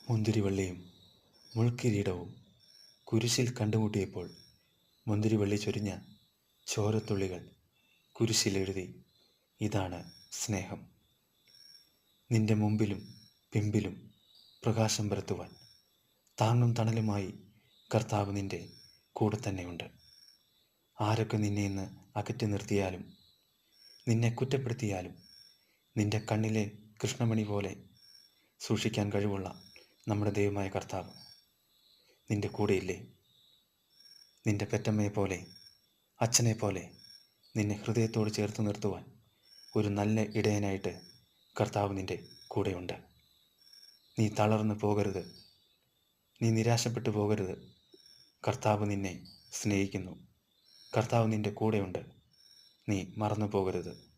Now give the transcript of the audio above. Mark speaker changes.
Speaker 1: മുന്തിരിവള്ളിയും മുൾക്കിരീടവും കുരിശിൽ കണ്ടുമുട്ടിയപ്പോൾ മുന്തിരിവള്ളി ചൊരിഞ്ഞ ചോരത്തുള്ളികൾ കുരിശിലെഴുതി, ഇതാണ് സ്നേഹം. നിന്റെ മുമ്പിലും പിമ്പിലും പ്രകാശം പരത്തുവാൻ താങ്ങും തണലുമായി കർത്താവ് നിന്റെ കൂടെ തന്നെയുണ്ട്. ആരൊക്കെ നിന്നെ ഇന്ന് അകറ്റി നിർത്തിയാലും, നിന്നെ കുറ്റപ്പെടുത്തിയാലും, നിന്റെ കണ്ണിലെ കൃഷ്ണമണി പോലെ സൂക്ഷിക്കാൻ കഴിവുള്ള നമ്മുടെ ദൈവമായ കർത്താവ് നിന്റെ കൂടെയില്ലേ? നിന്റെ പെറ്റമ്മയെ പോലെ, അച്ഛനെ പോലെ നിന്നെ ഹൃദയത്തോട് ചേർത്ത് നിർത്തുവാൻ ഒരു നല്ല ഇടയനായിട്ട് കർത്താവ് നിന്റെ കൂടെയുണ്ട്. നീ തളർന്നു പോകരുത്, നീ നിരാശപ്പെട്ടു പോകരുത്. കർത്താവ് നിന്നെ സ്നേഹിക്കുന്നു, കർത്താവ് നിന്റെ കൂടെയുണ്ട്. നീ മറന്നു പോകരുത്.